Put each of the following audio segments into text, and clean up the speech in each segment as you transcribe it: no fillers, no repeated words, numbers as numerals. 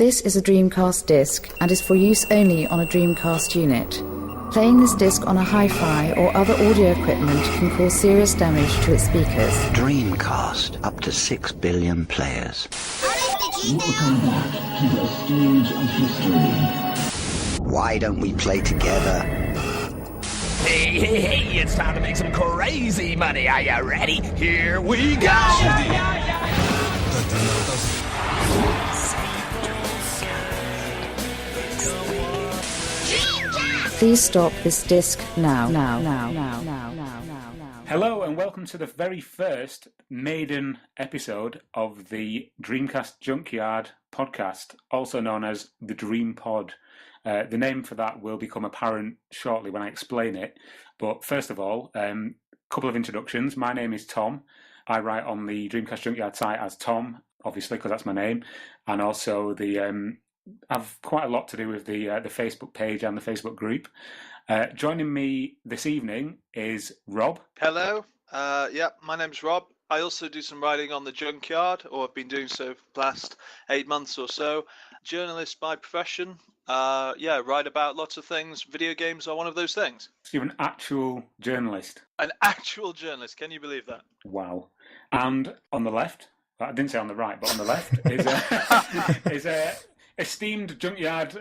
This is a Dreamcast disc and is for use only on a Dreamcast unit. Playing this disc on a hi-fi or other audio equipment can cause serious damage to its speakers. Dreamcast, up to 6 billion players. Welcome back to the stage of history. Why don't we play together? Hey, it's time to make some crazy money. Are you ready? Here we go! Please stop this disc now. Hello and welcome to the very first maiden episode of the Dreamcast Junkyard podcast, also known as the Dreampod. The name for that will become apparent shortly when I explain it. But first of all, a couple of introductions. My name is Tom. I write on the Dreamcast Junkyard site as Tom, obviously, because that's my name. And also I've quite a lot to do with the Facebook page and the Facebook group. Joining me this evening is Rob. Hello. My name's Rob. I also do some writing on the Junkyard, or I've been doing so for the past 8 months or so. Journalist by profession. Write about lots of things. Video games are one of those things. So you're an actual journalist. An actual journalist. Can you believe that? Wow. And on the left, I didn't say on the right, but on the left is a esteemed junkyard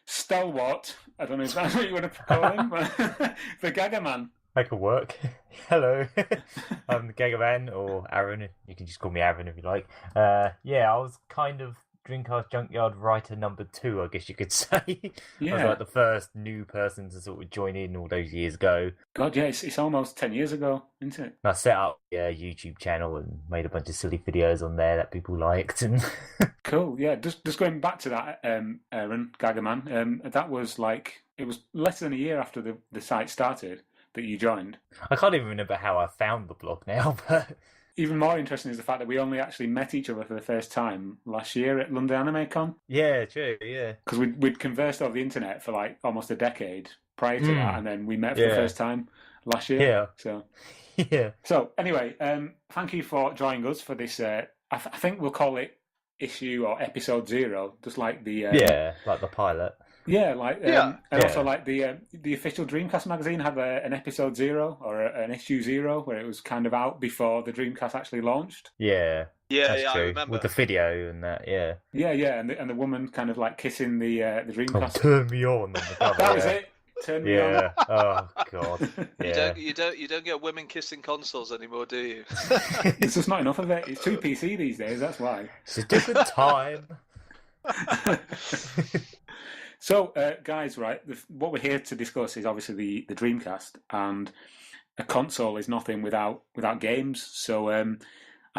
stalwart. I don't know if that's what you want to call him, but the Gagaman. That could work. Hello, I'm the Gagaman, or Aaron. You can just call me Aaron if you like. I was kind of Dreamcast Junkyard writer number 2, I guess you could say. Yeah. I was like the first new person to sort of join in all those years ago. God, yeah, it's almost 10 years ago, isn't it? And I set up a YouTube channel and made a bunch of silly videos on there that people liked. And Cool, yeah. Just going back to that, Aaron Gagaman, that was it was less than a year after the site started that you joined. I can't even remember how I found the blog now, but even more interesting is the fact that we only actually met each other for the first time last year at London Anime Con. Yeah, true, yeah. Because we'd conversed over the internet for almost a decade prior to that, and then we met for the first time last year. Yeah. So, yeah. So anyway, thank you for joining us for this. I think we'll call it issue or episode 0, just like the like the pilot. Yeah, also Yeah. the official Dreamcast magazine had an episode 0 or an issue 0 where it was kind of out before the Dreamcast actually launched. Yeah, that's I true. remember. With the video and that, yeah. Yeah, and the woman kind of kissing the Dreamcast. Turn me on the cover. That was it. Turn me on. Yeah. Oh god. Yeah. You don't get women kissing consoles anymore, do you? It's just not enough of it. It's too PC these days. That's why. It's a different time. So, guys, right, what we're here to discuss is obviously the Dreamcast, and a console is nothing without games. So I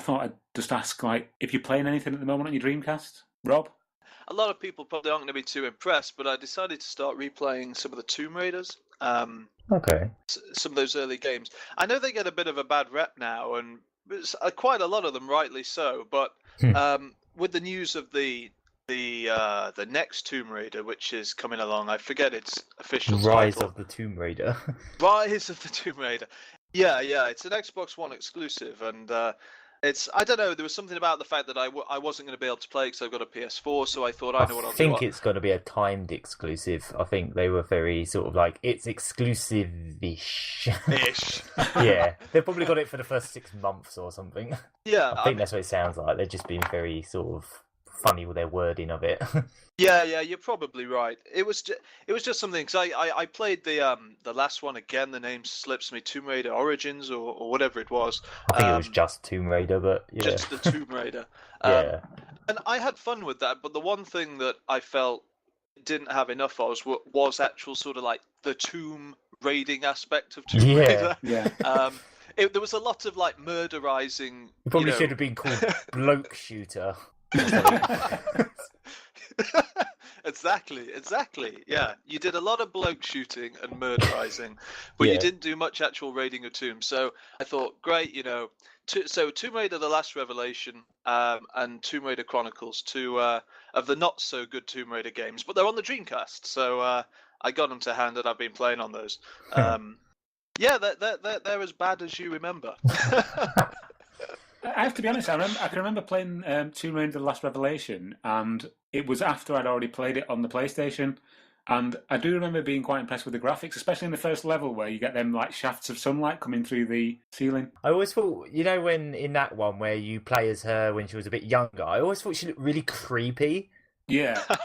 thought I'd just ask, if you're playing anything at the moment on your Dreamcast, Rob? A lot of people probably aren't going to be too impressed, but I decided to start replaying some of the Tomb Raiders. Okay. Some of those early games. I know they get a bit of a bad rep now, and quite a lot of them rightly so. But with the news of the next Tomb Raider, which is coming along, I forget its official Rise title. of the Tomb Raider. Rise of the Tomb Raider. Yeah, it's an Xbox One exclusive, and I don't know, there was something about the fact that I wasn't going to be able to play because I've got a PS4, so I thought I know what I'll do. I think it's going to be a timed exclusive. I think they were very sort of it's exclusive-ish. Yeah, they've probably got it for the first 6 months or something. Yeah. I think that's what it sounds like. They're just being very sort of funny with their wording of it. Yeah, you're probably right. It was just something, because I played the last one again. The name slips me, Tomb Raider Origins or whatever it was. I think it was just Tomb Raider, but yeah. Just the Tomb Raider. Yeah. And I had fun with that, but the one thing that I felt didn't have enough of was actual sort of the tomb raiding aspect of Tomb Raider. Yeah. There was a lot of murderizing. You probably should have been called Bloke Shooter. Exactly. Yeah, you did a lot of bloke shooting and murderizing, but you didn't do much actual raiding of tombs. So I thought, great, so Tomb Raider: The Last Revelation and Tomb Raider Chronicles, two of the not so good Tomb Raider games, but they're on the Dreamcast, so I got them to hand, and I've been playing on those. They're as bad as you remember. I have to be honest. I can remember playing Tomb Raider: The Last Revelation, and it was after I'd already played it on the PlayStation. And I do remember being quite impressed with the graphics, especially in the first level where you get them like shafts of sunlight coming through the ceiling. I always thought, when in that one where you play as her when she was a bit younger, I always thought she looked really creepy. Yeah. Her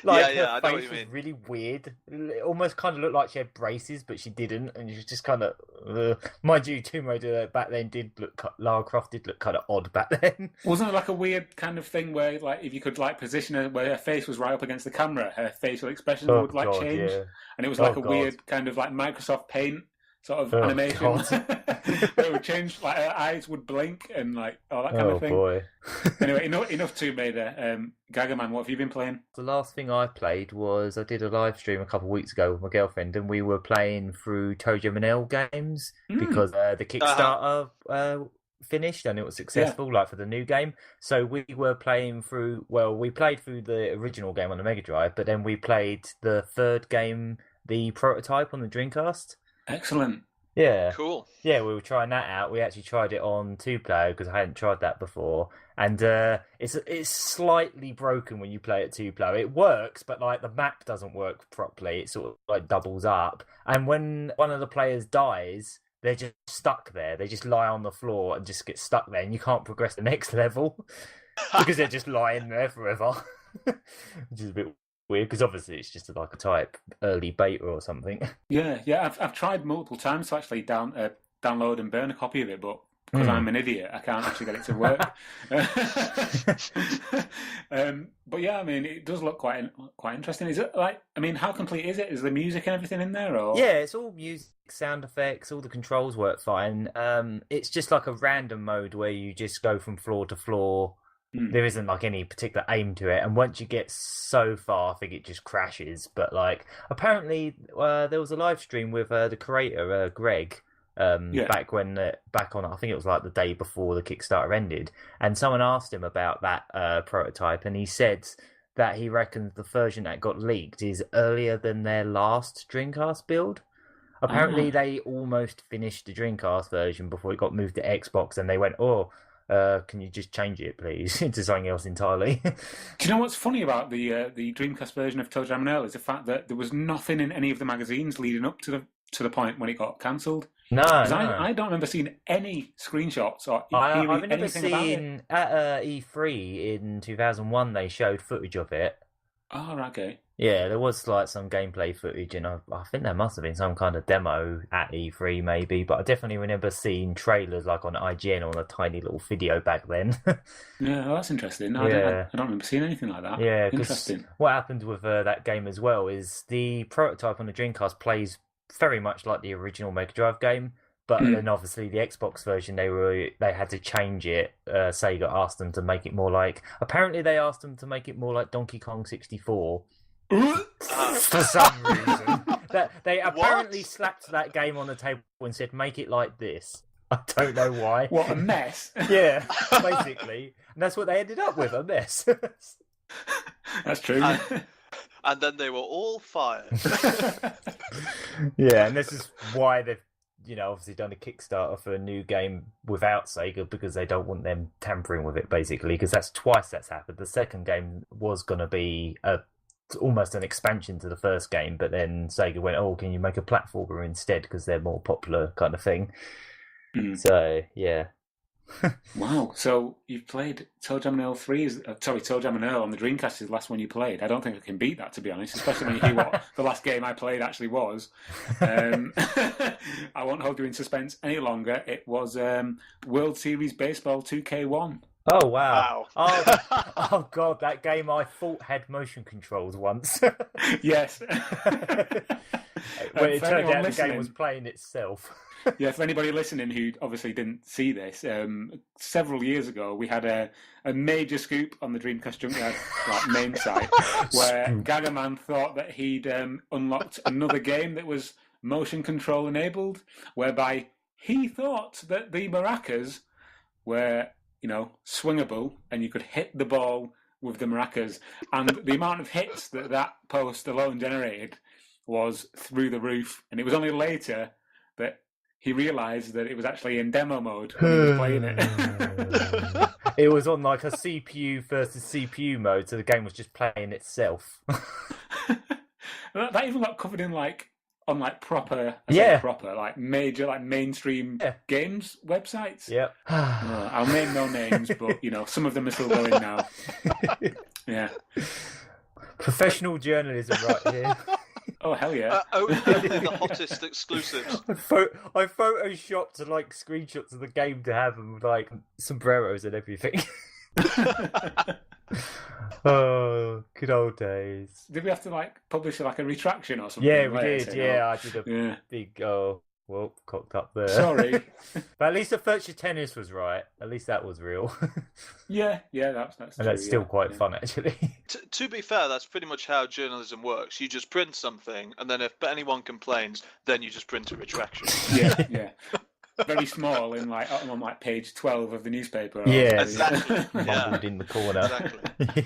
I know what face you mean. was really weird. It almost kind of looked like she had braces, but she didn't, and she was just kind of. Mind you, Tomb Raider back then Lara Croft did look kind of odd back then. Wasn't it like a weird kind of thing where, like, if you could like position her where her face was right up against the camera, her facial expression would like change, and it was like a weird kind of like Microsoft Paint sort of animation. It would change, like her eyes would blink and like all that kind of thing. Oh boy. Anyway, enough Tomb Raider. Gagaman, what have you been playing? The last thing I played was I did a live stream a couple of weeks ago with my girlfriend, and we were playing through Toe games because the Kickstarter finished and it was successful, like for the new game. So we were playing through. Well, we played through the original game on the Mega Drive, but then we played the third game, the prototype on the Dreamcast. Excellent. Yeah. Cool. Yeah, we were trying that out. We actually tried it on 2-player because I hadn't tried that before. And it's slightly broken when you play it 2-player. It works, but like the map doesn't work properly. It sort of like doubles up. And when one of the players dies, they're just stuck there. They just lie on the floor and just get stuck there, and you can't progress the next level because they're just lying there forever. Which is a bit weird because obviously it's just like a type early beta or something. Yeah. I've tried multiple times to actually download and burn a copy of it, but because I'm an idiot, I can't actually get it to work. But yeah, I mean, it does look quite interesting. Is it like? I mean, how complete is it? Is the music and everything in there? Or yeah, it's all music, sound effects, all the controls work fine. It's just like a random mode where you just go from floor to floor. There isn't like any particular aim to it, and once you get so far, I think it just crashes. But like, apparently, there was a live stream with the creator Greg back on I think it was like the day before the Kickstarter ended, and someone asked him about that prototype, and he said that he reckons the version that got leaked is earlier than their last Dreamcast build. Apparently, they almost finished the Dreamcast version before it got moved to Xbox, and they went, can you just change it, please, into something else entirely? Do you know what's funny about the Dreamcast version of Toe Jam and Earl is the fact that there was nothing in any of the magazines leading up to the point when it got cancelled. No. I don't remember seeing any screenshots or hearing I've never anything about it. At E3 in 2001, they showed footage of it. Oh, okay. Yeah, there was like some gameplay footage, and I think there must have been some kind of demo at E3 maybe, but I definitely remember seeing trailers like on IGN on a tiny little video back then. Yeah, well, that's interesting. I don't remember seeing anything like that. Yeah, interesting. What happened with that game as well is the prototype on the Dreamcast plays very much like the original Mega Drive game, but then obviously the Xbox version they had to change it. Sega asked them to make it more like. Apparently, they asked them to make it more like Donkey Kong 64. For some reason, they apparently slapped that game on the table and said, "Make it like this." I don't know why. What a mess! Yeah, basically, and that's what they ended up with—a mess. That's true. And then they were all fired. Yeah, and this is why they've obviously done a Kickstarter for a new game without Sega, because they don't want them tampering with it, basically, because that's twice that's happened. The second game was going to be almost an expansion to the first game, but then Sega went, can you make a platformer instead, because they're more popular, kind of thing. So, yeah. Wow, so you've played Toe Jam and Earl 3, Toe Jam and Earl on the Dreamcast is the last one you played. I don't think I can beat that, to be honest, especially when you hear what the last game I played actually was. I won't hold you in suspense any longer. It was World Series Baseball 2K1. Oh, wow. Oh, God, that game I thought had motion controls once. Yes. When it turned out the game was playing itself. Yeah, for anybody listening who obviously didn't see this, several years ago we had a major scoop on the Dreamcast Junkyard main site where Gagaman thought that he'd unlocked another game that was motion control enabled, whereby he thought that the maracas were, swingable and you could hit the ball with the maracas, and the amount of hits that post alone generated was through the roof. And it was only later that he realised that it was actually in demo mode when he was playing it. It was on like a CPU versus CPU mode, so the game was just playing itself. That even got covered in on proper, like major, like mainstream games websites. Yep. I'll name no names, but some of them are still going now. Yeah. Professional journalism right here. Oh hell yeah! Only the hottest exclusives. I photoshopped like screenshots of the game to have them like sombreros and everything. Oh, good old days. Did we have to publish a retraction or something? Yeah, we did. Yeah, I did a big cocked up there. Sorry. But at least the Furture Tennis was right. At least that was real. Yeah, that's and true, that's still quite fun actually. To be fair, that's pretty much how journalism works. You just print something, and then if anyone complains, then you just print a retraction. Yeah. Very small on page 12 of the newspaper. Yeah, exactly. Bundled in the corner. Exactly.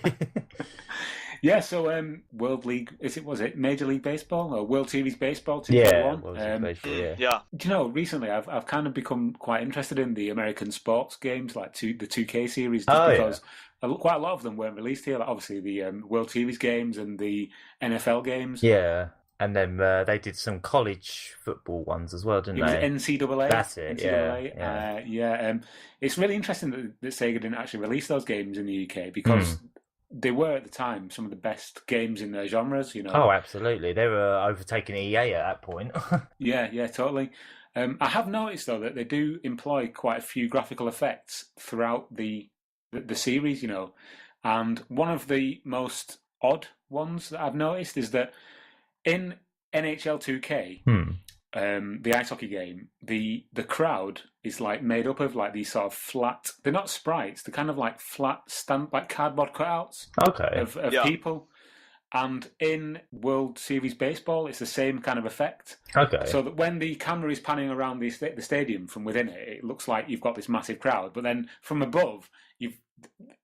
Yeah, so World League, was it Major League Baseball or World Series Baseball 2001? Yeah, World Series Baseball, yeah. Do you know, recently I've kind of become quite interested in the American sports games, the 2K series, because quite a lot of them weren't released here. Obviously, the World Series games and the NFL games. Yeah, and then they did some college football ones as well, didn't they? It was NCAA. That's it, NCAA. Yeah. It's really interesting that Sega didn't actually release those games in the UK because they were at the time some of the best games in their genres. Oh, absolutely. They were overtaking EA at that point. Yeah, totally. I have noticed though that they do employ quite a few graphical effects throughout the series, and one of the most odd ones that I've noticed is that in NHL 2K, the ice hockey game, the crowd is made up of these sort of flat. They're not sprites. They're kind of flat cardboard cutouts. Okay. Of people. And in World Series Baseball, it's the same kind of effect. Okay. So that when the camera is panning around the stadium from within it, it looks like you've got this massive crowd. But then from above,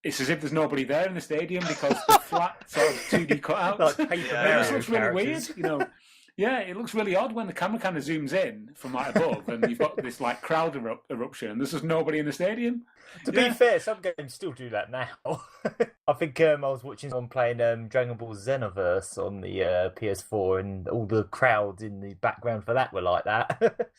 it's as if there's nobody there in the stadium because the flat sort of 2D cutouts. It just looks really weird, Yeah, it looks really odd when the camera kind of zooms in from above and you've got this crowd eruption and there's just nobody in the stadium. To be fair, some games still do that now. I think I was watching someone playing Dragon Ball Xenoverse on the PS4 and all the crowds in the background for that were like that.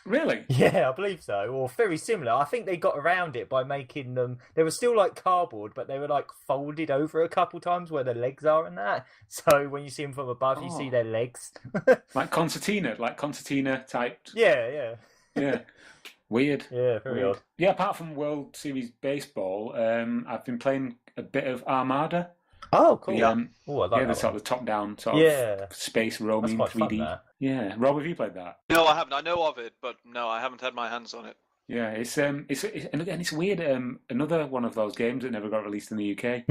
Really? Yeah, I believe so. Or very similar. I think they got around it by making them... They were still cardboard, but they were folded over a couple times where the legs are and that. So when you see them from above, you see their legs. Like concertina typed. Yeah. Weird. Yeah, very odd. Yeah, apart from World Series Baseball, I've been playing a bit of Armada. Oh, cool. I like that the sort of top-down sort of space roaming 3D. Fun, yeah, Rob, have you played that? No, I haven't. I know of it, but no, I haven't had my hands on it. Yeah, it's and again, it's weird. Another one of those games that never got released in the UK,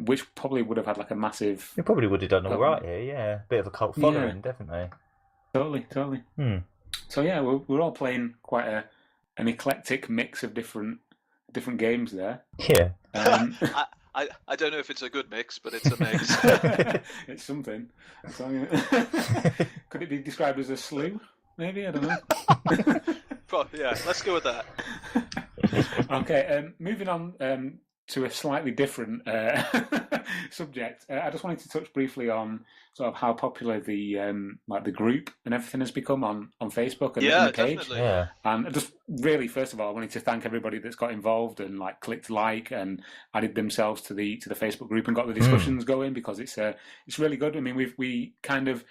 which probably would have had a massive. It probably would have done all right here. Yeah, bit of a cult following, definitely. Totally. So yeah, we're all playing quite an eclectic mix of different games there. Yeah. I don't know if it's a good mix, but it's a mix. It's something. Could it be described as a slew? Maybe, I don't know. Probably, yeah, let's go with that. Okay, moving on to a slightly different subject. I just wanted to touch briefly on sort of how popular the group and everything has become on Facebook and the page. Definitely. Yeah. And just really, first of all, I wanted to thank everybody that's got involved and clicked and added themselves to the Facebook group and got the discussions going, because it's really good. I mean, we kind of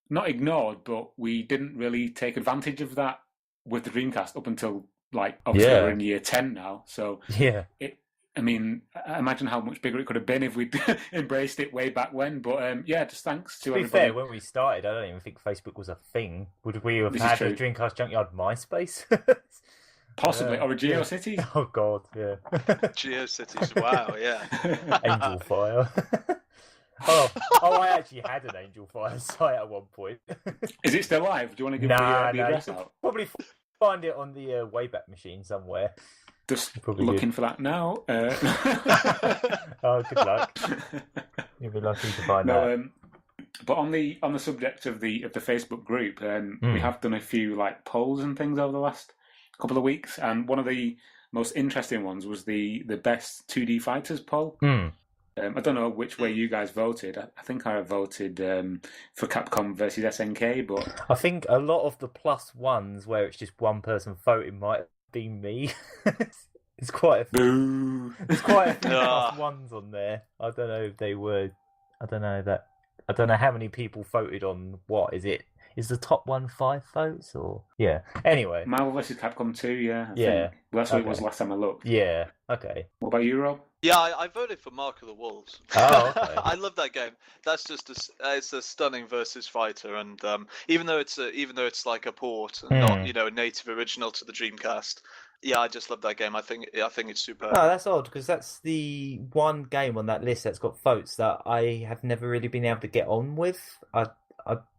not ignored, but we didn't really take advantage of that with the Dreamcast up until obviously we're in year 10 now. So I mean, I imagine how much bigger it could have been if we'd embraced it way back when. But just thanks to everybody. To be fair, when we started, I don't even think Facebook was a thing. Would we have had a Dreamcast Junkyard MySpace? Possibly, or a GeoCities. Oh God, yeah. GeoCities, wow, yeah. Angel Fire. Oh, I actually had an Angel Fire site at one point. Is it still live? Do you want to give the address out? Probably find it on the Wayback Machine somewhere. Just looking for that now. Oh, good luck. You'll be lucky to find that. But on the subject of the Facebook group, we have done a few like polls and things over the last couple of weeks, and one of the most interesting ones was the best 2D fighters poll. I don't know which way you guys voted. I think I voted for Capcom versus SNK, but I think a lot of the plus ones where it's just one person voting might have been me. It's quite a few. There's quite a few plus ones on there. I don't know if they were. I don't know how many people voted on what. Is the top one 5 votes or Anyway, Marvel vs. Capcom 2, I think. Well, that's what it was last time I looked. Yeah. Okay. What about you, Rob? Yeah, I voted for Mark of the Wolves. Oh, okay. I love that game. That's just it's a stunning versus fighter, and even though it's like a port and not a native original to the Dreamcast. Yeah, I just love that game. I think it's superb. Oh, that's odd because that's the one game on that list that's got votes that I have never really been able to get on with. I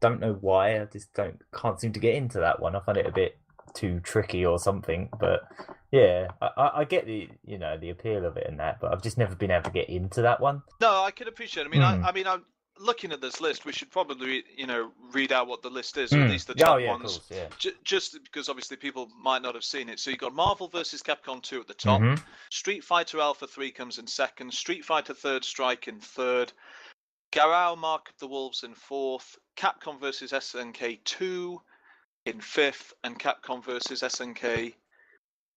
don't know why. I just can't seem to get into that one. I find it a bit too tricky or something. But yeah, I get the the appeal of it and that, but I've just never been able to get into that one. No, I can appreciate it. I mean, I'm looking at this list. We should probably read out what the list is, or at least the top ones. Of course, yeah. Just because obviously people might not have seen it. So you've got Marvel vs. Capcom 2 at the top. Street Fighter Alpha 3 comes in second. Street Fighter Third Strike in third. Garou Mark of the Wolves in fourth, Capcom vs SNK 2 in fifth, and Capcom vs SNK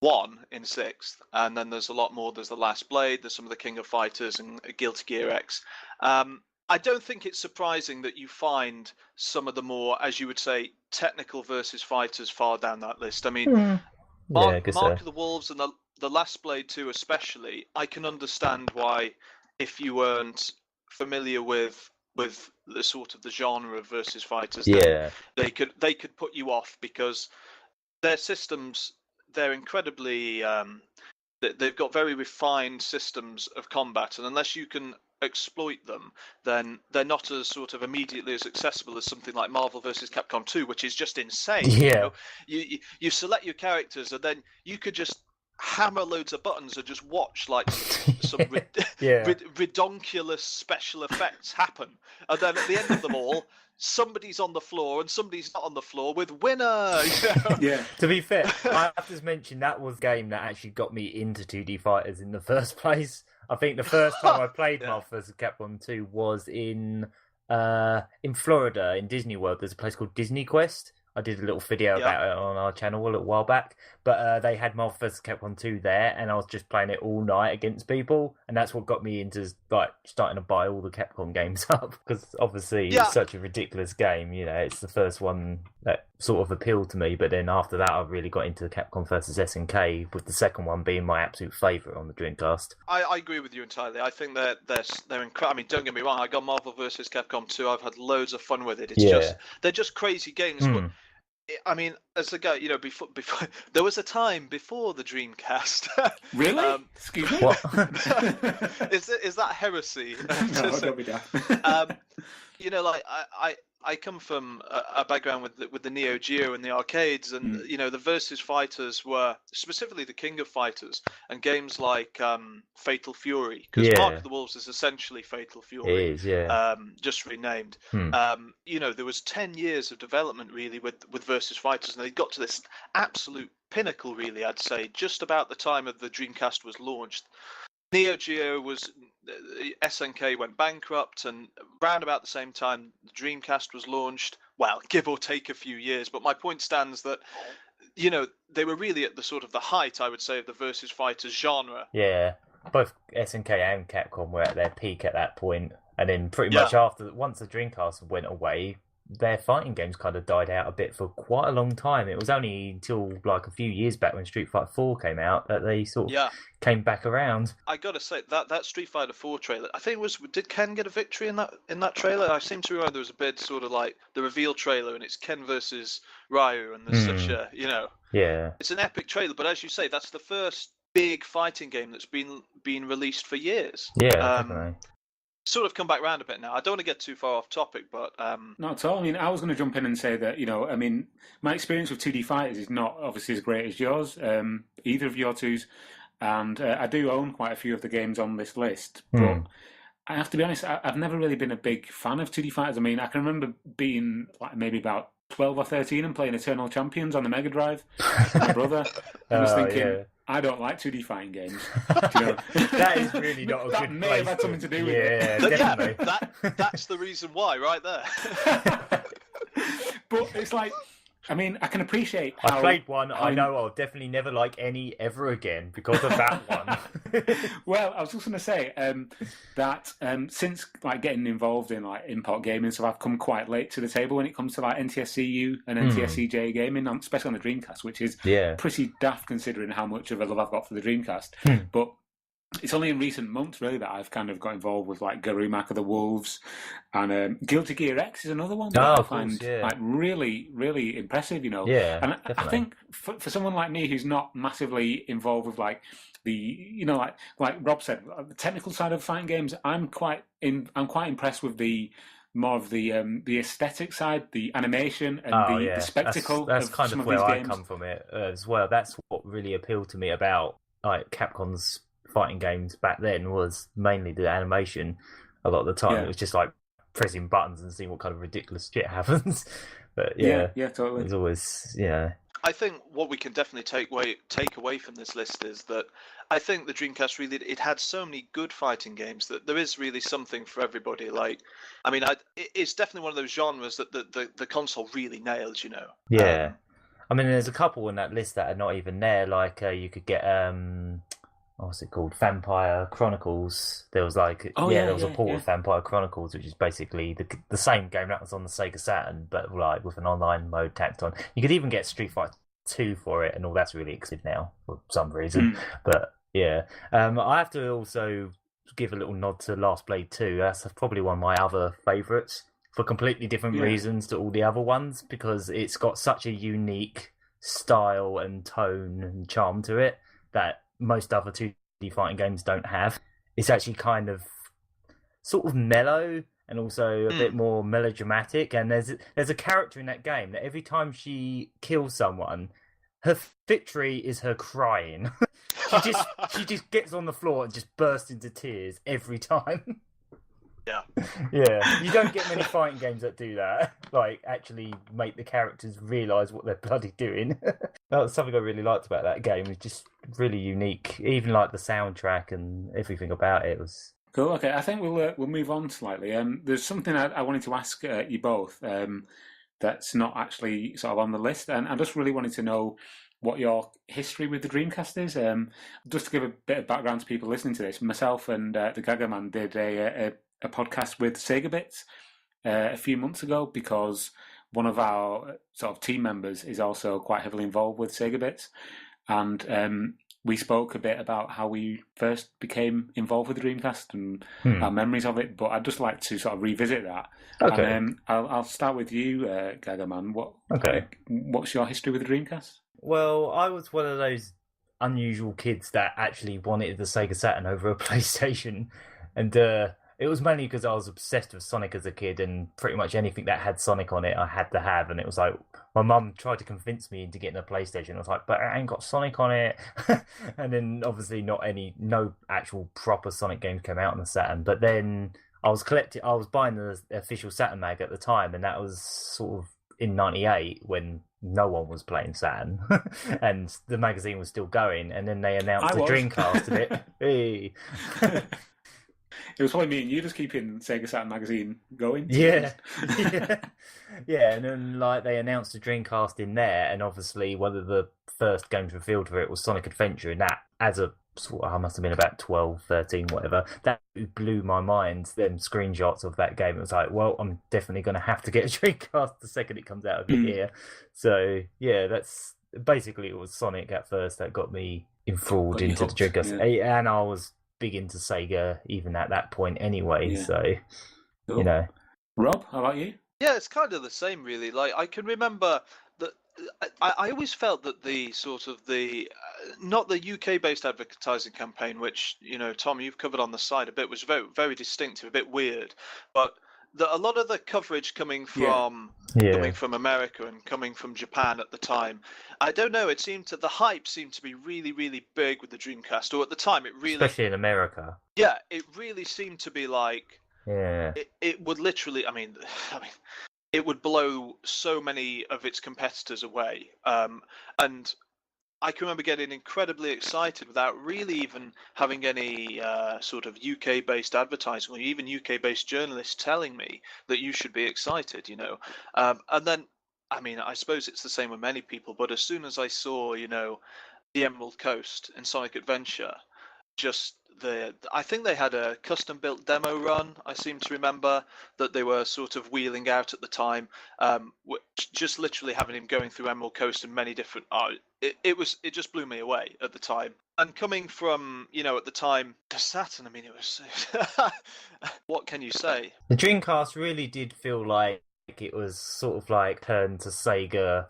1 in sixth. And then there's a lot more. There's The Last Blade, there's some of the King of Fighters and Guilty Gear X. I don't think it's surprising that you find some of the more, as you would say, technical versus fighters far down that list. I mean, Mark of the Wolves and the Last Blade 2 especially, I can understand why, if you weren't familiar with the sort of the genre of versus fighters, they could put you off because their systems, they're incredibly they've got very refined systems of combat, and unless you can exploit them, then they're not as sort of immediately as accessible as something like Marvel vs. Capcom 2, which is just insane. You select your characters and then you could just hammer loads of buttons and just watch like some redonkulous special effects happen, and then at the end of them all, somebody's on the floor and somebody's not on the floor with winner. Yeah. To be fair, I have to mention that was a game that actually got me into 2D fighters in the first place. I think the first time I played Marvel vs. Capcom 2 was in Florida in Disney World. There's a place called Disney Quest. I did a little video about it on our channel a little while back, but they had Marvel vs. Capcom 2 there, and I was just playing it all night against people, and that's what got me into like starting to buy all the Capcom games up, because obviously it's such a ridiculous game. It's the first one that sort of appealed to me, but then after that I really got into Capcom vs. SNK, with the second one being my absolute favourite on the Dreamcast. I agree with you entirely. I think they're incredible. I mean, don't get me wrong, I got Marvel vs. Capcom 2, I've had loads of fun with it. They're just crazy games, but I mean, as a guy, before there was a time before the Dreamcast. Really? Excuse me. What? Is that heresy? No, don't be daft. I come from a background with the Neo Geo and the arcades, and the versus fighters were specifically the King of Fighters and games like Fatal Fury, because Mark of the Wolves is essentially Fatal Fury. It is, just renamed. There was 10 years of development really with versus fighters, and they got to this absolute pinnacle, really, I'd say, just about the time of the Dreamcast was launched. Neo Geo SNK went bankrupt, and around about the same time the Dreamcast was launched. Well, give or take a few years, but my point stands that they were really at the sort of the height, I would say, of the versus fighters genre. Yeah, both SNK and Capcom were at their peak at that point, and then pretty much once the Dreamcast went away, their fighting games kind of died out a bit for quite a long time. It was only until like a few years back when Street Fighter 4 came out that they sort of came back around. I gotta say that Street Fighter 4 trailer, I think did Ken get a victory in that trailer? I seem to remember there was a bit sort of like the reveal trailer, and it's Ken versus Ryu, and there's such a it's an epic trailer. But as you say, that's the first big fighting game that's been released for years. Definitely. Sort of come back round a bit now. I don't want to get too far off topic, but not at all. I mean, I was going to jump in and say that my experience with 2D fighters is not obviously as great as yours, either of your twos, and I do own quite a few of the games on this list. But I have to be honest, I've never really been a big fan of 2D fighters. I mean, I can remember being like maybe about 12 or 13 and playing Eternal Champions on the Mega Drive with my brother. And was thinking, I don't like 2D fighting games. Do you know? That is really not a good That may have had something to do with it. Yeah, definitely. That's the reason why, right there. But it's like, I mean, I can appreciate how... I played one, I know I'll definitely never like any ever again because of that one. Well, I was just going to say that since like getting involved in like import gaming, so I've come quite late to the table when it comes to like NTSCU and NTSCJ gaming, especially on the Dreamcast, which is pretty daft considering how much of a love I've got for the Dreamcast. But it's only in recent months, really, that I've kind of got involved with like Garumak of the Wolves, and Guilty Gear X is another one that I find like really, really impressive. You know, and I think for someone like me who's not massively involved with like the like Rob said, the technical side of fighting games, I'm quite impressed with the more of the aesthetic side, the animation, and the spectacle. That's of kind some of of where these I games. come from it as well. That's what really appealed to me about like Capcom's fighting games back then, was mainly the animation. A lot of the time it was just like pressing buttons and seeing what kind of ridiculous shit happens. But yeah, totally. It's always I think what we can definitely take away from this list is that I think the Dreamcast really, it had so many good fighting games that there is really something for everybody. Like, I mean, it's definitely one of those genres that the console really nails, you know. Yeah. I mean, there's a couple in that list that are not even there. Like, you could get what's it called? Vampire Chronicles. There was like there was a port of Vampire Chronicles, which is basically the same game that was on the Sega Saturn, but like with an online mode tacked on. You could even get Street Fighter 2 for it, and all that's really expensive now for some reason. But yeah, I have to also give a little nod to Last Blade 2. That's probably one of my other favourites for completely different reasons to all the other ones, because it's got such a unique style and tone and charm to it that most other 2D fighting games don't have. It's actually kind of sort of mellow and also a bit more melodramatic. And there's a character in that game that every time she kills someone, her victory is her crying. she just gets on the floor and just bursts into tears every time. Yeah, you don't get many fighting games that do that. Like, actually make the characters realise what they're bloody doing. That was something I really liked about that game. It was just really unique. Even like the soundtrack and everything about it was cool. Okay, I think we'll move on slightly. There's something I wanted to ask you both that's not actually sort of on the list, and I just really wanted to know what your history with the Dreamcast is. Just to give a bit of background to people listening to this, myself and the Gagaman did a podcast with Sega Bits a few months ago, because one of our sort of team members is also quite heavily involved with Sega Bits, and we spoke a bit about how we first became involved with the Dreamcast and our memories of it. But I'd just like to sort of revisit that. Okay. And I'll start with you, Gagaman. What's your history with the Dreamcast? Well, I was one of those unusual kids that actually wanted the Sega Saturn over a PlayStation, and it was mainly because I was obsessed with Sonic as a kid, and pretty much anything that had Sonic on it, I had to have. And it was like, my mum tried to convince me into getting a PlayStation. I was like, but it ain't got Sonic on it. And then obviously no actual proper Sonic games came out on the Saturn. But then I was buying the official Saturn mag at the time, and that was sort of in '98 when no one was playing Saturn, and the magazine was still going. And then they announced the Dreamcast of it. Hey. It was probably me and you just keeping Sega Saturn magazine going. Yeah. And then like they announced the Dreamcast in there, and obviously one of the first games revealed for it was Sonic Adventure, and that, as a sort of, I must have been about 12, 13, whatever, that blew my mind. Them screenshots of that game, it was like, well, I'm definitely going to have to get a Dreamcast the second it comes out of here. So yeah, that's basically, it was Sonic at first that got me enthralled into the Dreamcast, and I was big into Sega even at that point anyway. So cool. You know. Rob, how about you? Yeah, it's kind of the same really. Like, I can remember that I always felt that the sort of not the UK based advertising campaign, which, you know, Tom, you've covered on the side a bit, was very, very distinctive, a bit weird, but a lot of the coverage coming from America and coming from Japan at the time, I don't know. The hype seemed to be really, really big with the Dreamcast, or at the time it really, especially in America. Yeah, it really seemed to be like, yeah, it would literally. I mean, it would blow so many of its competitors away, and I can remember getting incredibly excited without really even having any sort of UK-based advertising or even UK-based journalists telling me that you should be excited, you know. And then, I mean, I suppose it's the same with many people, but as soon as I saw, you know, the Emerald Coast in Sonic Adventure, I think they had a custom-built demo run, I seem to remember, that they were sort of wheeling out at the time, just literally having him going through Emerald Coast and many different... It just blew me away at the time. And coming from, you know, at the time, the Saturn, I mean, it was... what can you say? The Dreamcast really did feel like it was sort of like turned to Sega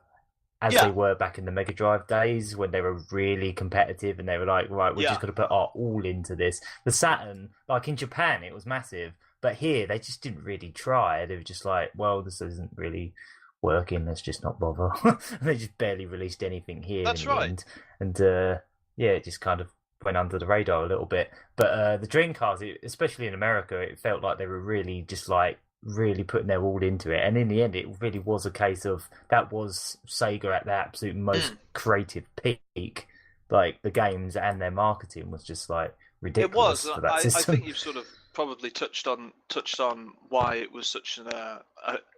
as they were back in the Mega Drive days, when they were really competitive and they were like, right, we're just going to put our all into this. The Saturn, like in Japan, it was massive, but here they just didn't really try. They were just like, well, this isn't really working, let's just not bother. They just barely released anything here. That's right. And it just kind of went under the radar a little bit. But the Dreamcast, especially in America, it felt like they were really just like really putting their all into it, and in the end it really was a case of that was Sega at their absolute most creative peak. Like the games and their marketing was just like ridiculous. It was. For that system. I think you've sort of probably touched on why it was such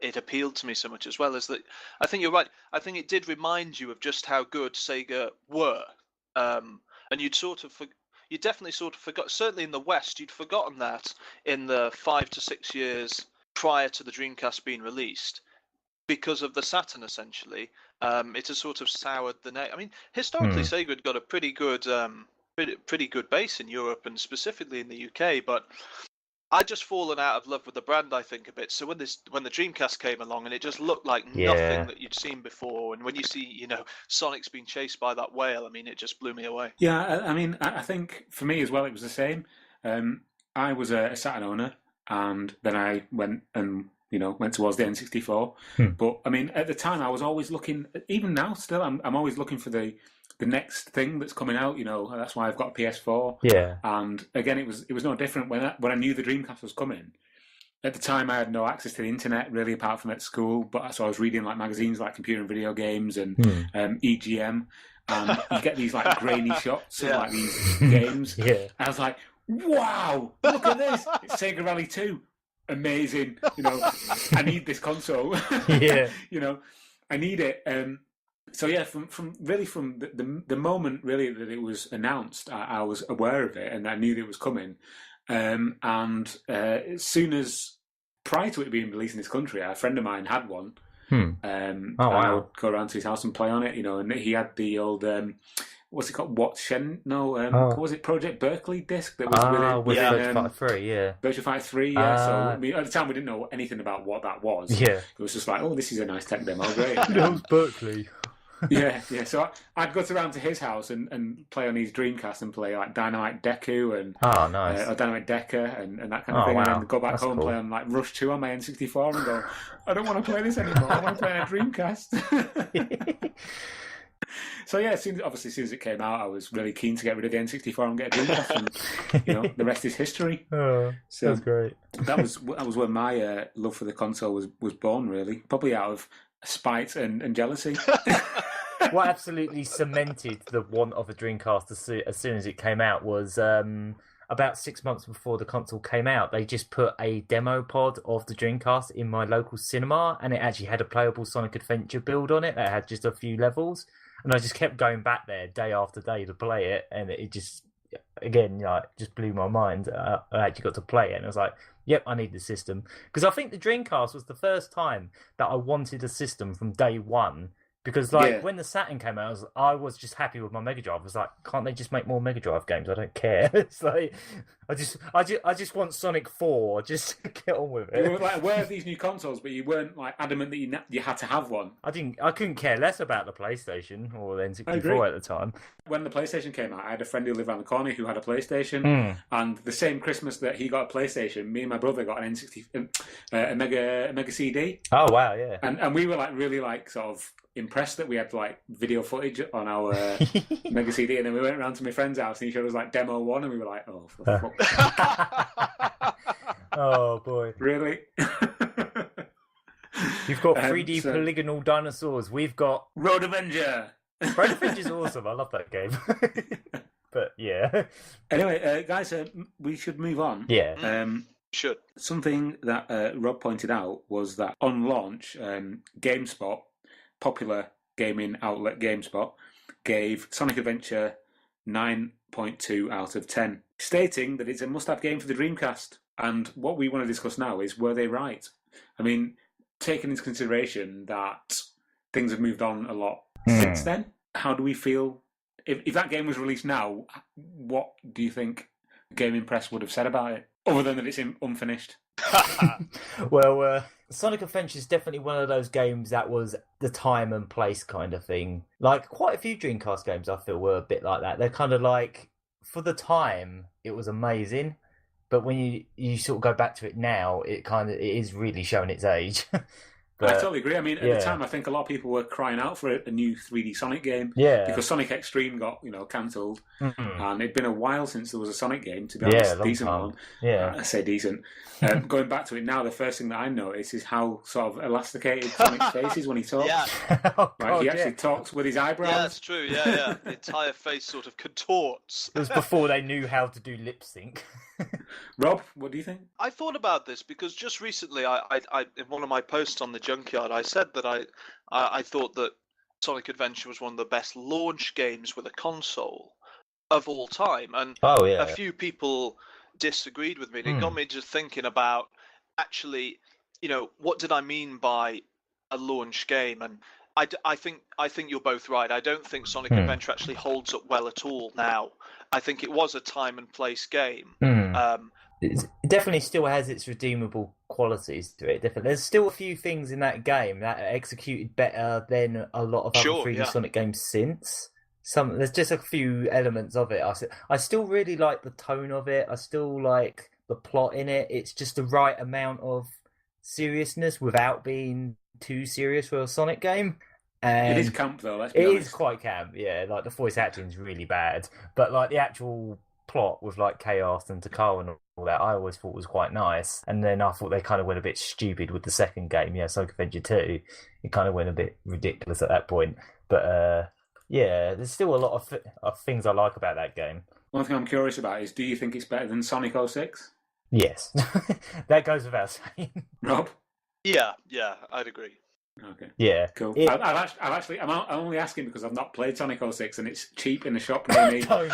it appealed to me so much, as well as that. I think you're right. I think it did remind you of just how good Sega were, and you definitely sort of forgot. Certainly in the West, you'd forgotten that in the 5 to 6 years prior to the Dreamcast being released, because of the Saturn, essentially. It has sort of soured the name. I mean, historically, Sega had got a pretty good base in Europe and specifically in the UK, but I'd just fallen out of love with the brand, I think, a bit. So when the Dreamcast came along and it just looked like nothing that you'd seen before, and when you see, you know, Sonic's being chased by that whale, I mean, it just blew me away. Yeah, I mean, I think for me as well, it was the same. I was a Saturn owner, and then I went towards the N64. But I mean, at the time, I was always looking. Even now, still, I'm always looking for the next thing that's coming out. You know, that's why I've got a PS4. Yeah. And again, it was no different when I knew the Dreamcast was coming. At the time, I had no access to the internet really, apart from at school. But so I was reading like magazines like Computer and Video Games and EGM, and you get these like grainy shots of like these games. Yeah. And I was like, wow, look at this! It's Sega Rally 2. Amazing. You know, I need this console. Yeah. You know, I need it. So yeah, from the moment really that it was announced, I was aware of it and I knew that it was coming. And as soon as prior to it being released in this country, a friend of mine had one. Wow. I would go around to his house and play on it, you know, and he had the old what's it called? What was it? Project Berkeley disc that was with Virtua Fighter 3, yeah. Virtua Fighter 3, yeah. So I mean, at the time we didn't know anything about what that was. Yeah. It was just like, oh, this is a nice tech demo, great. It was Berkeley. Yeah. So I'd go around to his house and play on his Dreamcast and play like Dynamite Deku and nice. or Dynamite Decker and that kind of thing. Wow. And then go back That's home and cool. play on like Rush 2 on my N64 and go, I don't want to play this anymore. I want to play on a Dreamcast. So yeah, as soon as it came out, I was really keen to get rid of the N64 and get a Dreamcast, and you know, the rest is history. Oh, so that's great. That was when my love for the console was born, really, probably out of spite and jealousy. What absolutely cemented the want of a Dreamcast as soon as it came out was about 6 months before the console came out, they just put a demo pod of the Dreamcast in my local cinema, and it actually had a playable Sonic Adventure build on it that had just a few levels. And I just kept going back there day after day to play it, and it just, again, you know, it just blew my mind. I actually got to play it, and I was like, yep, I need the system. Because I think the Dreamcast was the first time that I wanted a system from day one Because when the Saturn came out, I was just happy with my Mega Drive. I was like, can't they just make more Mega Drive games? I don't care. It's like I just want Sonic 4. Just get on with it. You were like aware of these new consoles, but you weren't like adamant that you had to have one. I couldn't care less about the PlayStation or the N64 at the time. When the PlayStation came out, I had a friend who lived around the corner who had a PlayStation, and the same Christmas that he got a PlayStation, me and my brother got an N60, a Mega CD. Oh wow, yeah. And we were like really like sort of impressed that we had like video footage on our Mega CD, and then we went around to my friend's house and he showed us like demo 1, and we were like, oh, for fuck's sake. Oh boy, really? You've got 3D polygonal dinosaurs. We've got Road Avenger. Road Avenger's awesome. I love that game. But yeah. Anyway, guys, we should move on. Yeah. Should. Something that Rob pointed out was that on launch, GameSpot, popular gaming outlet GameSpot, gave Sonic Adventure 9.2 out of 10, stating that it's a must-have game for the Dreamcast. And what we want to discuss now is, were they right? I mean, taking into consideration that things have moved on a lot since then, how do we feel? If that game was released now, what do you think the gaming press would have said about it, other than that it's unfinished? Well, Sonic Adventure is definitely one of those games that was the time and place kind of thing. Like, quite a few Dreamcast games I feel were a bit like that. They're kind of like, for the time, it was amazing. But when you sort of go back to it now, it is really showing its age. But, I totally agree. I mean, at the time, I think a lot of people were crying out for a new 3D Sonic game. Yeah. Because Sonic Extreme got, cancelled. Mm-hmm. And it'd been a while since there was a Sonic game, to be honest. A decent one. Yeah. I say decent. Going back to it now, the first thing that I notice is how sort of elasticated Sonic's face is when he talks. Yeah. He actually talks with his eyebrows. Yeah, that's true. Yeah. The entire face sort of contorts. It was before they knew how to do lip sync. Rob, what do you think? I thought about this because just recently, I in one of my posts on the Junkyard, I said that I thought that Sonic Adventure was one of the best launch games with a console of all time, and a few people disagreed with me. And it got me just thinking about actually, what did I mean by a launch game? And I think you're both right. I don't think Sonic Adventure actually holds up well at all now. I think it was a time and place game. It definitely still has its redeemable qualities to it. Definitely, there's still a few things in that game that are executed better than a lot of other 3D Sonic games since. There's just a few elements of it. I still really like the tone of it. I still like the plot in it. It's just the right amount of seriousness without being too serious for a Sonic game. And it is camp, though. Let's be honest. It is quite camp, yeah. Like, the voice acting's really bad, but like the actual plot with like Chaos and Takara and all that, I always thought was quite nice. And then I thought they kind of went a bit stupid with the second game, Sonic Adventure 2. It kind of went a bit ridiculous at that point. But there's still a lot of things I like about that game. One thing I'm curious about is, do you think it's better than Sonic 06? Yes, that goes without saying. Rob? Yeah, I'd agree. Okay. Yeah. Cool. I'm only asking because I've not played Sonic 06 and it's cheap in the shop near me. So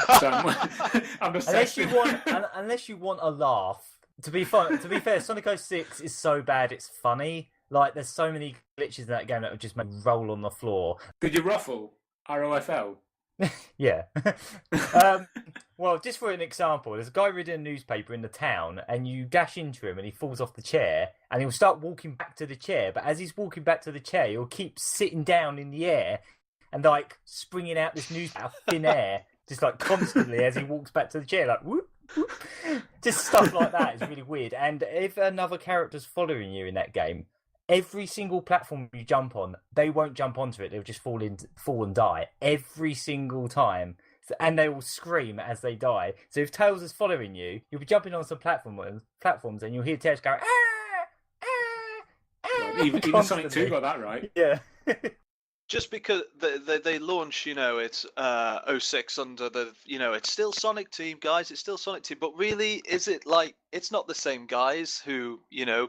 I'm just unless you want a laugh. To be fair, Sonic 06 is so bad it's funny. Like, there's so many glitches in that game that would just make you roll on the floor. Did you ruffle? ROFL? Yeah. Well, just for an example, there's a guy reading a newspaper in the town, and you dash into him, and he falls off the chair, and he'll start walking back to the chair. But as he's walking back to the chair, he'll keep sitting down in the air and like springing out this newspaper out of thin air, just like constantly as he walks back to the chair, like whoop, whoop. Just stuff like that is really weird. And if another character's following you in that game, every single platform you jump on, they won't jump onto it. They'll just fall and die every single time. And they will scream as they die. So if Tails is following you, you'll be jumping on some platforms and you'll hear Tails go, Even Sonic 2 got that right. Yeah. Just because they launch, it's 06 under the, it's still Sonic Team, guys. It's still Sonic Team. But really, is it like, it's not the same guys who,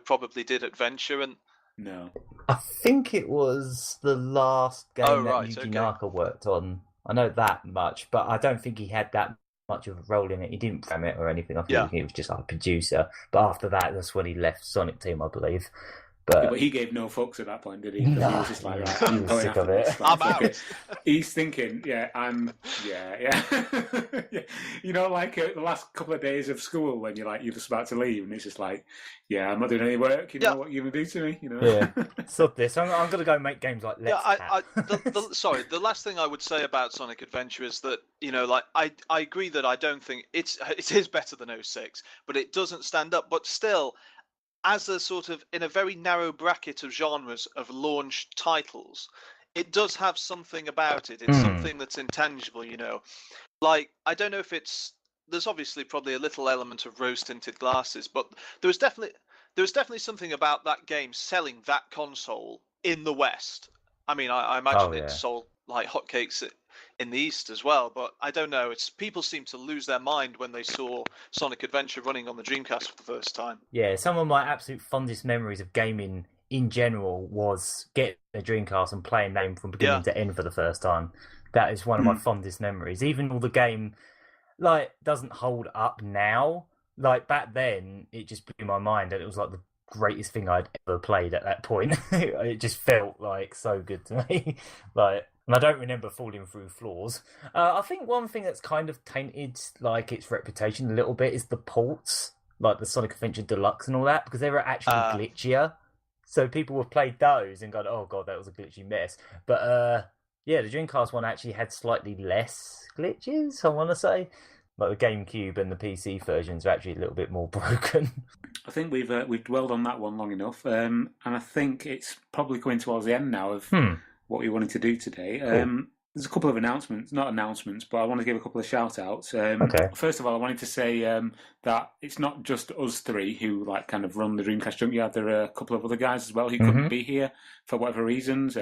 probably did Adventure and... No. I think it was the last game that Yuji Naka worked on. I know that much, but I don't think he had that much of a role in it. He didn't program it or anything. I think he was just like a producer. But after that, that's when he left Sonic Team, I believe. But he gave no fucks at that point, did he? Because he was just like, right, I'm going sick after of it. this. Like, I'm out. He's thinking, yeah. Yeah. You know, like the last couple of days of school when you're just about to leave, and it's just like, yeah, I'm not doing any work. You know what you're gonna do to me? You know? Yeah. Stop this. I'm gonna go make games like Let's Cat. Sorry, the last thing I would say about Sonic Adventure is that, you know, like I agree that I don't think it is better than 06, but it doesn't stand up. But still, as a sort of in a very narrow bracket of genres of launched titles, it does have something about it. It's something that's intangible, you know. Like, I don't know if there's obviously probably a little element of rose-tinted glasses, but there was definitely something about that game selling that console in the West. I mean, I imagine it sold like hotcakes in the East as well, but I don't know. People seem to lose their mind when they saw Sonic Adventure running on the Dreamcast for the first time. Yeah, some of my absolute fondest memories of gaming in general was getting a Dreamcast and playing that game from beginning to end for the first time. That is one of my fondest memories. Even though the game doesn't hold up now, like back then it just blew my mind, and it was like the greatest thing I'd ever played at that point. It just felt like so good to me. And I don't remember falling through floors. I think one thing that's kind of tainted like its reputation a little bit is the ports, like the Sonic Adventure Deluxe and all that, because they were actually glitchier. So people have played those and gone, oh god, that was a glitchy mess. But the Dreamcast one actually had slightly less glitches, I want to say. Like the GameCube and the PC versions are actually a little bit more broken. I think we've dwelled on that one long enough, and I think it's probably coming towards the end now of what we wanted to do today. There's a couple of not announcements, but I want to give a couple of shout-outs. First of all, I wanted to say that it's not just us three who kind of run the Dreamcast Junkyard. There are a couple of other guys as well who couldn't be here for whatever reasons.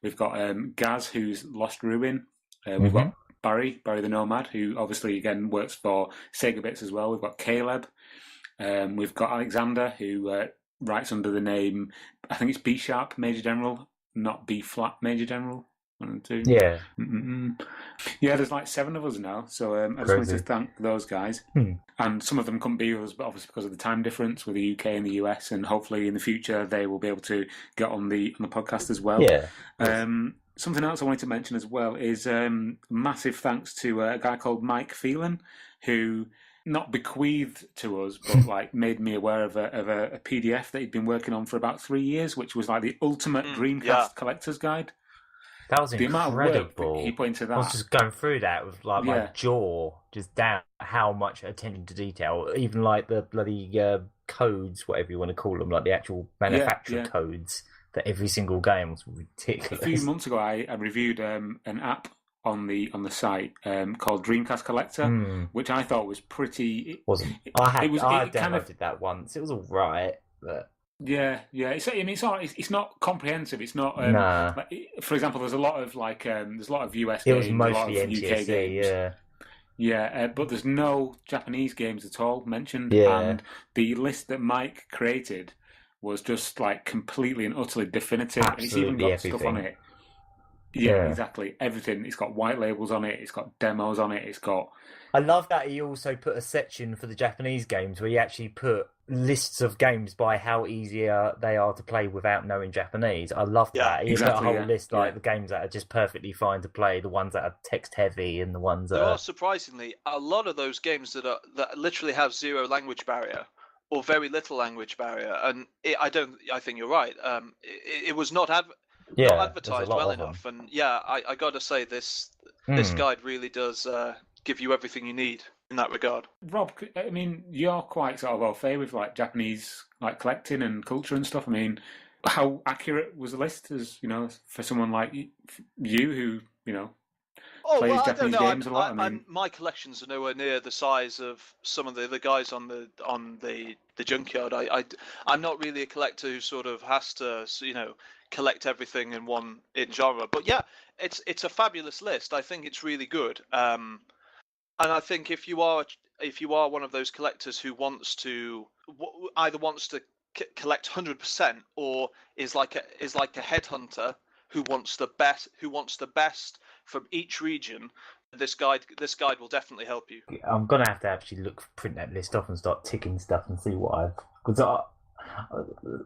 We've got Gaz, who's lost Ruin. We've got Barry the Nomad, who obviously, again, works for Sega Bits as well. We've got Caleb. We've got Alexander, who writes under the name, I think it's B-sharp Major General, not B-flat Major General. 1 and 2. Yeah. Yeah, there's 7 of us now, so I just wanted to thank those guys. And some of them couldn't be with us, but obviously because of the time difference with the UK and the US, and hopefully in the future they will be able to get on the podcast as well. Yeah. Something else I wanted to mention as well is massive thanks to a guy called Mike Phelan, who not bequeathed to us, but made me aware of a PDF that he'd been working on for about 3 years, which was the ultimate Dreamcast collector's guide. That was incredible. The amount of work he put into that. I was just going through that with my jaw just down. How much attention to detail, even the bloody codes, whatever you want to call them, like the actual manufacturer codes for every single game was ridiculous. A few months ago, I reviewed an app on the site called Dreamcast Collector, which I thought was pretty. I downloaded that once. It was all right, but. Yeah. It's not comprehensive. It's not. For example, there's a lot of there's a lot of US games, a lot of UK games. Yeah, but there's no Japanese games at all mentioned. Yeah. And the list that Mike created was just completely and utterly definitive. Absolutely, and it's even got everything. Stuff on it. Yeah, exactly. Everything. It's got white labels on it. It's got demos on it. It's got. I love that he also put a section for the Japanese games where he actually put lists of games by how easier they are to play without knowing Japanese. I love that. He put a whole list the games that are just perfectly fine to play, the ones that are text heavy, and the ones that there are surprisingly a lot of those games that literally have zero language barrier or very little language barrier. And I think you're right. It was not advertised well enough. And I got to say this guide really does give you everything you need in that regard. Rob, I mean, you're quite sort of au fait with Japanese collecting and culture and stuff. I mean, how accurate was the list, as for someone like you who plays Japanese games a lot? My collections are nowhere near the size of some of the other guys on the Junkyard. I'm not really a collector who sort of has to collect everything in genre. But yeah, it's a fabulous list. I think it's really good. And I think if you are one of those collectors who wants to collect 100% or is like a headhunter who wants the best from each region, this guide will definitely help you. I'm gonna have to actually print that list off and start ticking stuff and see what because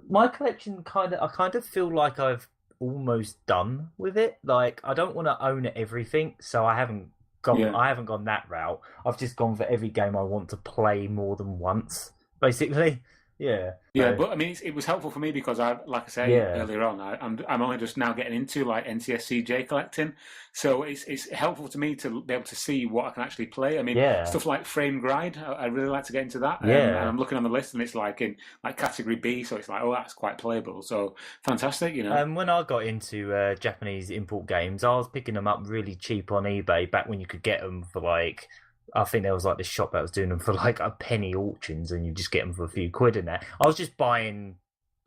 My collection I kind of feel like I've almost done with it. Like, I don't want to own everything, so I haven't gone that route. I've just gone for every game I want to play more than once, basically. Yeah. Yeah, but I mean, it was helpful for me because like I say earlier on, I'm only just now getting into like NCSCJ collecting, so it's helpful to me to be able to see what I can actually play. I mean, stuff like Frame Gride, I really like to get into that. And I'm looking on the list, and it's like in like category B, so it's like, oh, that's quite playable. So fantastic, you know. When I got into Japanese import games, I was picking them up really cheap on eBay back when you could get them for like. I think there was like this shop that was doing them for like a penny auctions, and you just get them for a few quid in there. I was just buying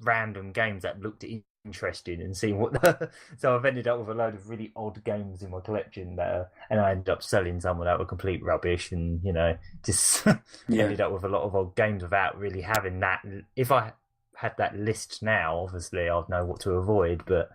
random games that looked interesting and seeing what. So I've ended up with a load of really odd games in my collection and I ended up selling some that were complete rubbish, and just ended up with a lot of old games without really having that. If I had that list now, obviously I'd know what to avoid, but.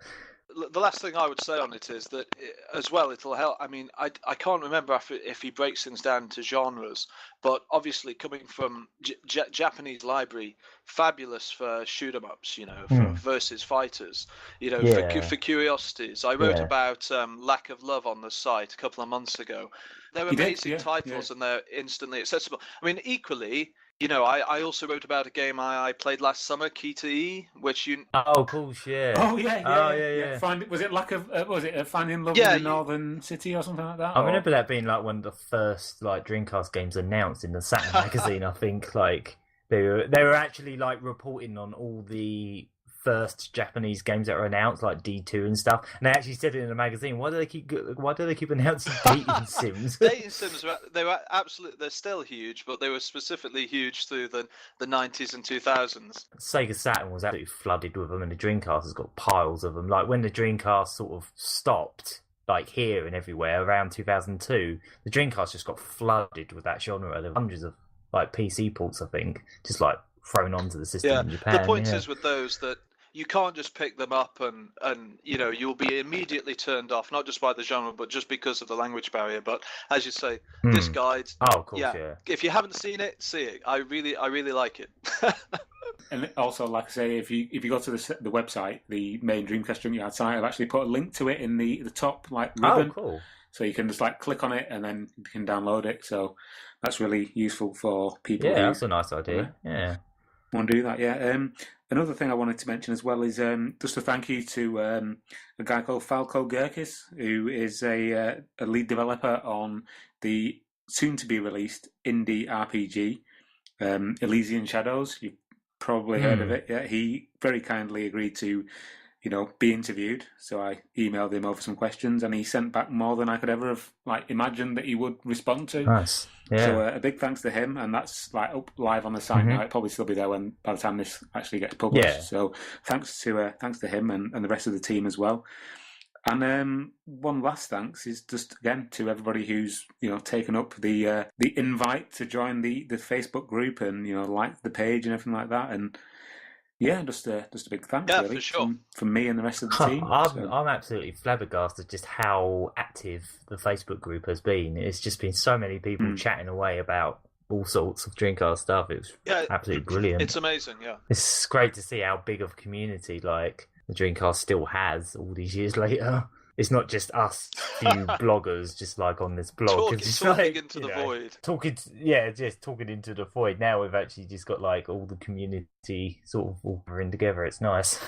The last thing I would say on it is that, as well, it'll help. I mean, I can't remember if he breaks things down to genres, but obviously coming from Japanese library, fabulous for shoot 'em ups, for versus fighters, for curiosities. I wrote about Lack of Love on the site a couple of months ago. They're amazing titles, and they're instantly accessible. I mean, equally. I also wrote about a game I played last summer, Key to E, which you. Oh, of course, yeah. Oh yeah. Was it Lack of? Was it Finding Love in the Northern City or something like that? I remember that being like one of the first like Dreamcast games announced in the Saturn magazine. I think like they were actually like reporting on all the first Japanese games that were announced, like D2 and stuff. And they actually said it in the magazine. Why do they keep announcing dating sims? Dating sims, they're still huge, but they were specifically huge through the 90s and 2000s. Sega Saturn was absolutely flooded with them, and the Dreamcast has got piles of them. Like when the Dreamcast sort of stopped, like here and everywhere around 2002, the Dreamcast just got flooded with that genre. There were hundreds of like PC ports, I think, just like thrown onto the system in Japan. The point is with those that you can't just pick them up and you'll be immediately turned off, not just by the genre, but just because of the language barrier. But as you say, this guide, of course, yeah. If you haven't seen it, see it. I really like it. And also, like I say, if you go to the website, the main Dreamcast Junkyard site, I've actually put a link to it in the top like ribbon. Oh, cool. So you can just like click on it and then you can download it. So that's really useful for people. Yeah, that's a nice idea. Yeah. Want to do that, yeah. Another thing I wanted to mention as well is just a thank you to a guy called Falco Gurkis, who is a lead developer on the soon-to-be-released indie RPG, Elysian Shadows. You've probably heard of it. Yeah, he very kindly agreed to, be interviewed. So I emailed him over some questions, and he sent back more than I could ever have imagined that he would respond to. Nice. Yeah. So a big thanks to him, and that's up live on the site now. It'll probably still be there by the time this actually gets published. Yeah. So thanks to him and the rest of the team as well. And one last thanks is just again to everybody who's taken up the invite to join the Facebook group and like the page and everything like that. And yeah, just a big thanks really for sure. from me and the rest of the team. I'm absolutely flabbergasted just how active the Facebook group has been. It's just been so many people chatting away about all sorts of Dreamcast stuff. It was absolutely brilliant. It's amazing, yeah. It's great to see how big of a community like the Dreamcast still has all these years later. It's not just us few bloggers just like on this blog. Talking into the void. Just talking into the void. Now we've actually just got like all the community sort of all in together. It's nice.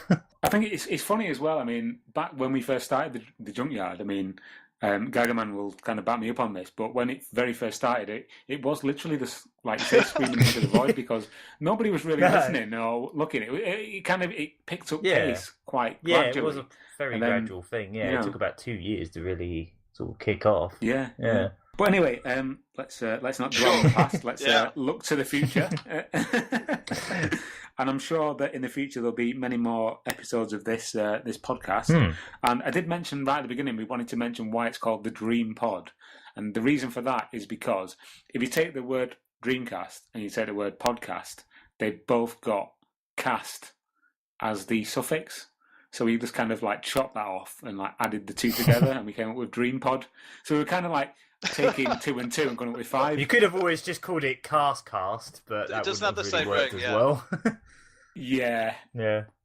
I think it's funny as well. I mean, back when we first started the Junkyard, I mean, Gagaman will kind of back me up on this, but when it very first started, it was literally just like you say, screaming into the void because nobody was really listening or looking. It picked up pace quite gradually. It was a very gradual thing. Yeah, it took about 2 years to really sort of kick off. Yeah. But anyway, let's not dwell on the past. Let's look to the future. And I'm sure that in the future there'll be many more episodes of this podcast. And I did mention right at the beginning we wanted to mention why it's called the Dreampod, and the reason for that is because if you take the word Dreamcast and you take the word podcast, they've both got cast as the suffix. So we just kind of like chopped that off and like added the two together, and we came up with Dreampod. So we were kind of like taking 2 and 2 and going up with 5. You could have always just called it Cast, but that it doesn't have the really same worked ring, as well. Yeah.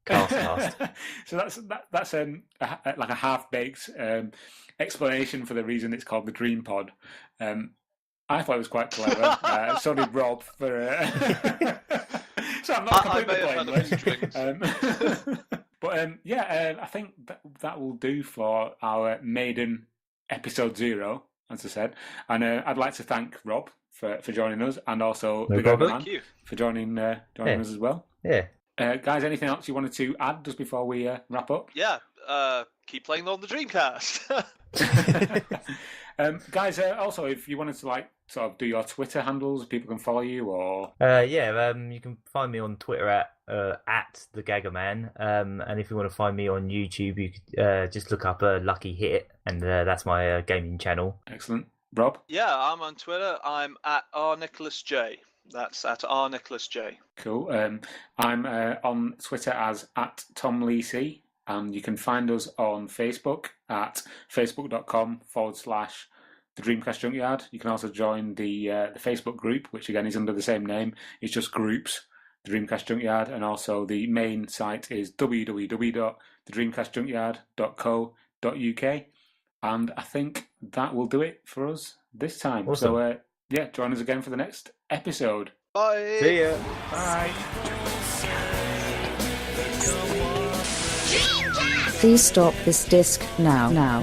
Cast. So that's like a half-baked explanation for the reason it's called the Dreampod. I thought it was quite clever. So did Rob. So I'm not completely blameless. But I think that will do for our maiden episode 0, as I said. And I'd like to thank Rob for joining us, and also the Gagaman for joining us as well. Yeah. Guys, anything else you wanted to add just before we wrap up? Yeah, keep playing on the Dreamcast. Guys, also, if you wanted to sort of do your Twitter handles, people can follow you, or you can find me on Twitter at the Gagaman, and if you want to find me on YouTube, you could just look up Lucky Hit, and that's my gaming channel. Excellent. Rob? Yeah, I'm on Twitter. I'm at rnicholasj. That's at rnicholasj. Cool. I'm on Twitter as at TomLeeC, and you can find us on Facebook at facebook.com/the Dreamcast Junkyard. You can also join the Facebook group, which again is under the same name. It's just groups, the Dreamcast Junkyard, and also the main site is www.thedreamcastjunkyard.co.uk. And I think that will do it for us this time. Awesome. So join us again for the next episode. Bye. See ya. Bye. Please stop this disc now. Now.